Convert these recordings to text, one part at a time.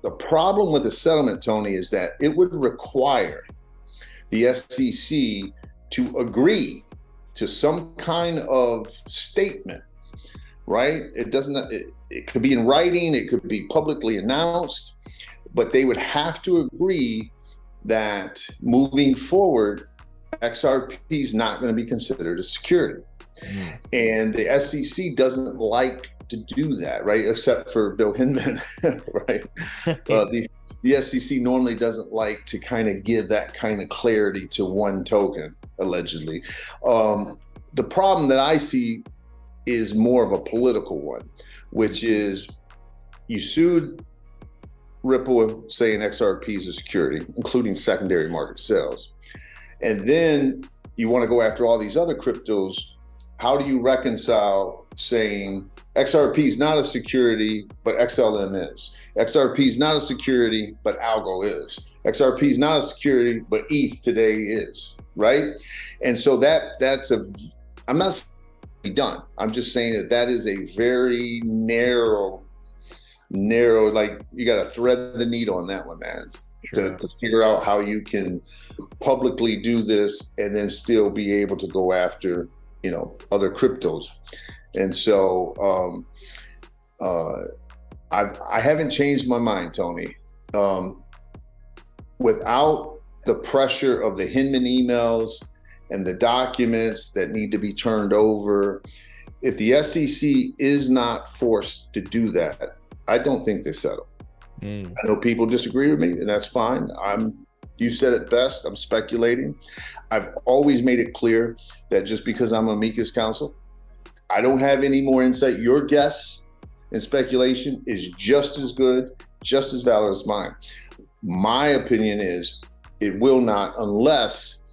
The problem with the settlement, Tony, is that it would require the SEC to agree to some kind of statement, right? It could be in writing, it could be publicly announced, but they would have to agree that moving forward, XRP is not going to be considered a security. And the SEC doesn't like to do that, right? Except for Bill Hinman, right? The SEC normally doesn't like to kind of give that kind of clarity to one token, allegedly. The problem that I see is more of a political one, which is you sued Ripple saying XRP is a security, including secondary market sales. And then you want to go after all these other cryptos. How do you reconcile saying XRP is not a security, but XLM is? XRP is not a security, but Algo is. XRP is not a security, but ETH today is, right? And so I'm not saying it's done. I'm just saying that is a very narrow, like you got to thread the needle on that one, man. Sure. To figure out how you can publicly do this and then still be able to go after, other cryptos. And so I haven't changed my mind, Tony. Without the pressure of the Hinman emails and the documents that need to be turned over, if the SEC is not forced to do that, I don't think they settle. I know people disagree with me, and that's fine. You said it best. I'm speculating. I've always made it clear that just because I'm amicus counsel, I don't have any more insight. Your guess and speculation is just as good, just as valid as mine. My opinion is it will not, unless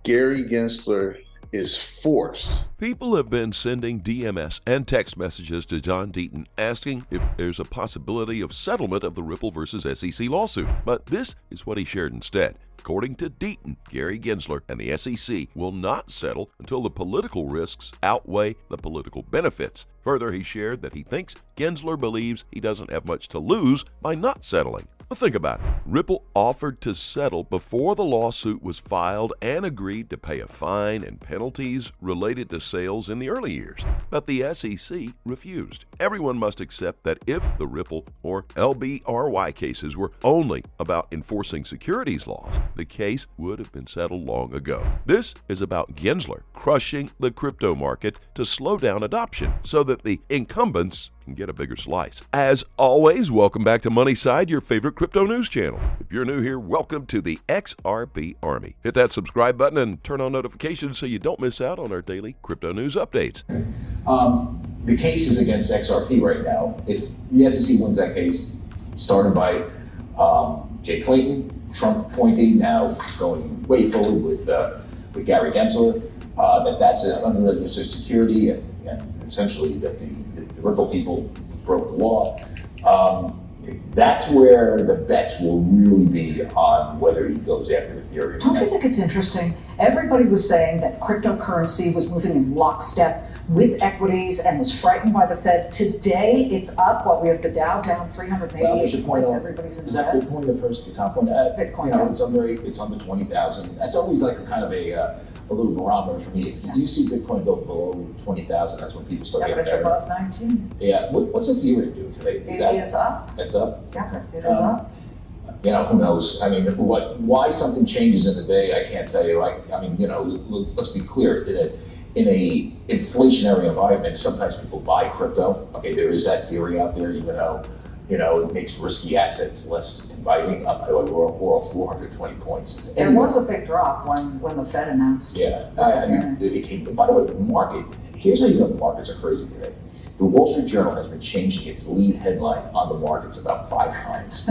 Gary Gensler is forced. People have been sending DMS and text messages to John Deaton asking if there's a possibility of settlement of the Ripple versus SEC lawsuit. But this is what he shared instead. According to Deaton, Gary Gensler and the SEC will not settle until the political risks outweigh the political benefits. Further, he shared that he thinks Gensler believes he doesn't have much to lose by not settling. But think about it. Ripple offered to settle before the lawsuit was filed and agreed to pay a fine and penalties related to sales in the early years. But the SEC refused. Everyone must accept that if the Ripple or LBRY cases were only about enforcing securities laws, the case would have been settled long ago. This is about Gensler crushing the crypto market to slow down adoption so that the incumbents can get a bigger slice. As always, welcome back to Money Side, your favorite crypto news channel. If you're new here, welcome to the XRP Army. Hit that subscribe button and turn on notifications so you don't miss out on our daily crypto news updates. The case is against XRP right now. If the SEC wins that case, started by Jay Clayton, Trump appointee, now going way forward with Gary Gensler, that's an unregistered security, and essentially that the Ripple people broke the law. That's where the bets will really be on whether he goes after Ethereum. Don't you think it's interesting? Everybody was saying that cryptocurrency was moving in lockstep with equities and was frightened by the Fed. Today, it's up. We have the Dow down 388 points. Everybody's in the Is that Bitcoin the top one? Bitcoin. It's under 20,000. That's always like a kind of a little barometer for me. If you see Bitcoin go below 20,000, that's when people start getting it's above 19. Yeah. What's Ethereum doing today? It is up. It's up? Yeah, it is up. Who knows? I mean, why something changes in a day, I can't tell you. Let's be clear. In a inflationary environment, sometimes people buy crypto. Okay, there is that theory out there, even though, it makes risky assets less inviting. We're 420 points. There was a big drop when the Fed announced. Yeah, it came. By the way, the market. Here's how you know the markets are crazy today. The Wall Street Journal has been changing its lead headline on the markets about 5 times.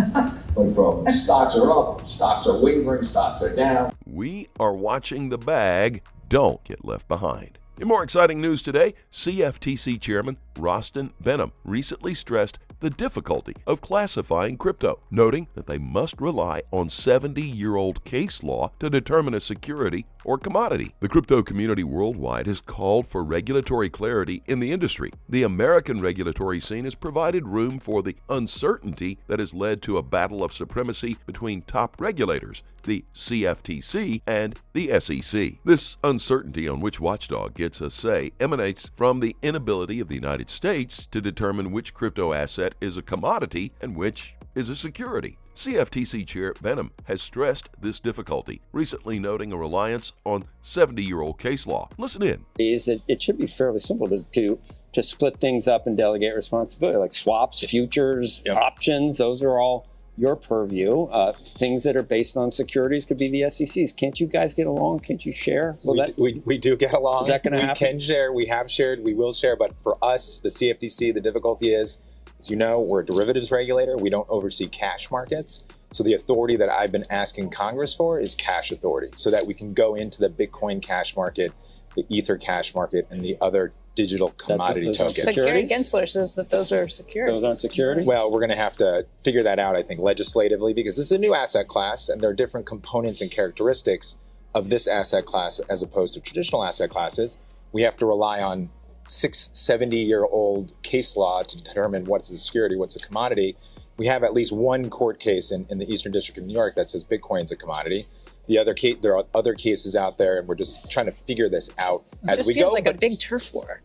Like from stocks are up, stocks are wavering, stocks are down. We are watching the bag. Don't get left behind. In more exciting news today, CFTC Chairman Rostin Behnam recently stressed the difficulty of classifying crypto, noting that they must rely on 70-year-old case law to determine a security or commodity. The crypto community worldwide has called for regulatory clarity in the industry. The American regulatory scene has provided room for the uncertainty that has led to a battle of supremacy between top regulators, the CFTC and the SEC. This uncertainty on which watchdog gets a say emanates from the inability of the United States to determine which crypto asset is a commodity and which is a security. CFTC Chair Benham has stressed this difficulty, recently noting a reliance on 70-year-old case law. Listen in. It should be fairly simple to split things up and delegate responsibility, like swaps, futures, options. Those are all your purview. Things that are based on securities could be the SEC's. Can't you guys get along? Can't you share? We do get along. Is that going to happen? We can share. We have shared. We will share. But for us, the CFTC, the difficulty is, as you know, we're a derivatives regulator. We don't oversee cash markets. So the authority that I've been asking Congress for is cash authority, so that we can go into the Bitcoin cash market, the Ether cash market, and the other digital commodity tokens. But Gary Gensler says that those are securities. Those aren't securities? Well, we're going to have to figure that out, I think, legislatively, because this is a new asset class, and there are different components and characteristics of this asset class as opposed to traditional asset classes. We have to rely on 70-year-old case law to determine what's a security, what's a commodity. We have at least one court case in the Eastern District of New York that says Bitcoin's a commodity. There are other cases out there, and we're just trying to figure this out as we go. It feels like a big turf war.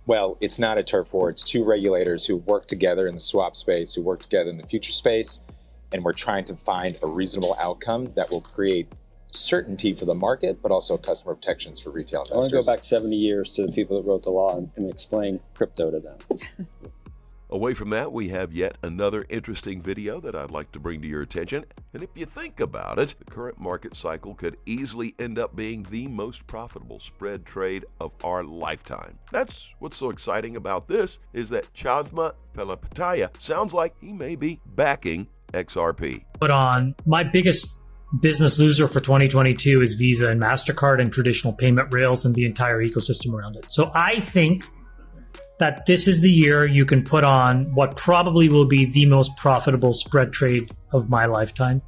Well, it's not a turf war. It's two regulators who work together in the swap space, who work together in the future space, and we're trying to find a reasonable outcome that will create certainty for the market, but also customer protections for retail investors. I want to go back 70 years to the people that wrote the law and explain crypto to them. Away from that, we have yet another interesting video that I'd like to bring to your attention. And if you think about it, the current market cycle could easily end up being the most profitable spread trade of our lifetime. That's what's so exciting about this, is that Chadma Pelapataya sounds like he may be backing XRP. But on my biggest business loser for 2022 is Visa and MasterCard and traditional payment rails and the entire ecosystem around it. So I think that this is the year you can put on what probably will be the most profitable spread trade of my lifetime,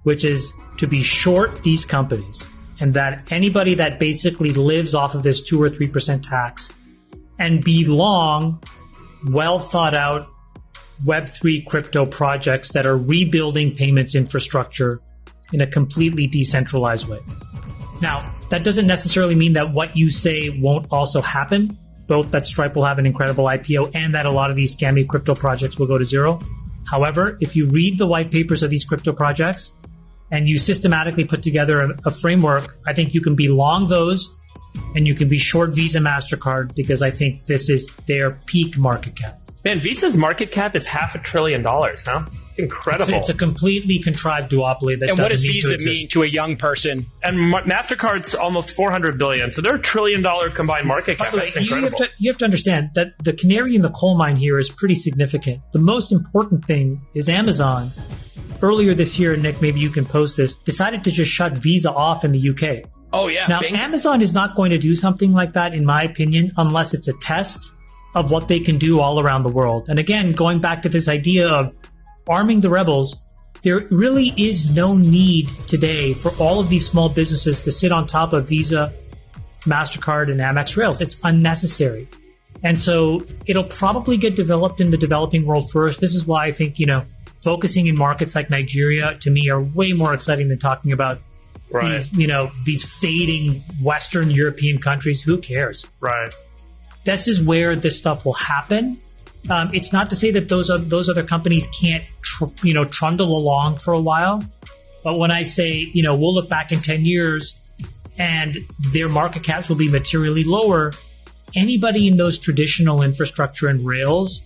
which is to be short these companies, and that anybody that basically lives off of this 2 or 3% tax, and be long, well thought out Web3 crypto projects that are rebuilding payments infrastructure in a completely decentralized way. Now, that doesn't necessarily mean that what you say won't also happen, both that Stripe will have an incredible IPO and that a lot of these scammy crypto projects will go to zero. However, if you read the white papers of these crypto projects and you systematically put together a framework, I think you can be long those and you can be short Visa, MasterCard, because I think this is their peak market cap. Man, Visa's market cap is $500 billion, huh? It's incredible. It's a completely contrived duopoly that and what does doesn't need to Visa exist. mean to a young person? And MasterCard's almost $400 billion, so they're a $1 trillion combined market cap. That's incredible. You have to understand that the canary in the coal mine here is pretty significant. The most important thing is Amazon, earlier this year, Nick, maybe you can post this, decided to just shut Visa off in the UK. Oh, yeah. Now, Amazon is not going to do something like that, in my opinion, unless it's a test of what they can do all around the world. And again, going back to this idea of arming the rebels, there really is no need today for all of these small businesses to sit on top of Visa, MasterCard, and Amex rails. It's unnecessary. And so it'll probably get developed in the developing world first. This is why I think, focusing in markets like Nigeria, to me, are way more exciting than talking about these fading Western European countries. Who cares? Right. This is where this stuff will happen. It's not to say that those other companies can't, trundle along for a while. But when I say, we'll look back in 10 years and their market caps will be materially lower, anybody in those traditional infrastructure and rails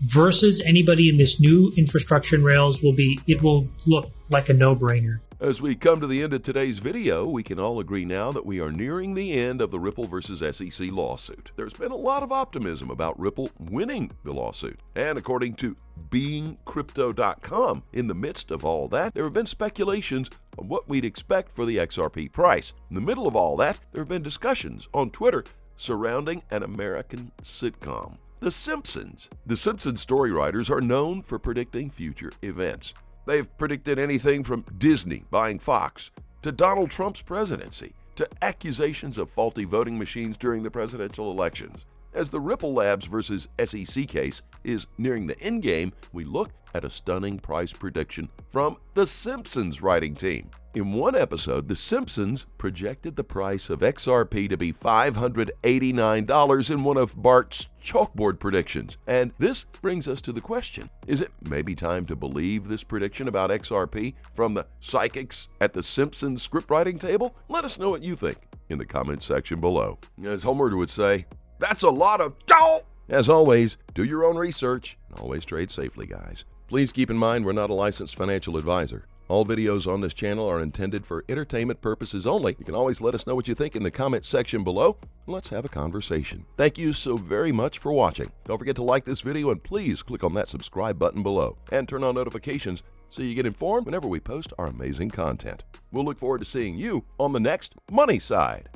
versus anybody in this new infrastructure and rails it will look like a no-brainer. As we come to the end of today's video, we can all agree now that we are nearing the end of the Ripple versus SEC lawsuit. There's been a lot of optimism about Ripple winning the lawsuit. And according to beingcrypto.com, in the midst of all that, there have been speculations on what we'd expect for the XRP price. In the middle of all that, there have been discussions on Twitter surrounding an American sitcom. The Simpsons. The Simpsons story writers are known for predicting future events. They've predicted anything from Disney buying Fox, to Donald Trump's presidency, to accusations of faulty voting machines during the presidential elections. As the Ripple Labs versus SEC case is nearing the endgame, we look at a stunning price prediction from The Simpsons writing team. In one episode, The Simpsons projected the price of XRP to be $589 in one of Bart's chalkboard predictions. And this brings us to the question, is it maybe time to believe this prediction about XRP from the psychics at The Simpsons scriptwriting table? Let us know what you think in the comments section below. As Homer would say, that's a lot of dough! As always, do your own research and always trade safely, guys. Please keep in mind we're not a licensed financial advisor. All videos on this channel are intended for entertainment purposes only. You can always let us know what you think in the comments section below. Let's have a conversation. Thank you so very much for watching. Don't forget to like this video and please click on that subscribe button below and turn on notifications so you get informed whenever we post our amazing content. We'll look forward to seeing you on the next Money Side.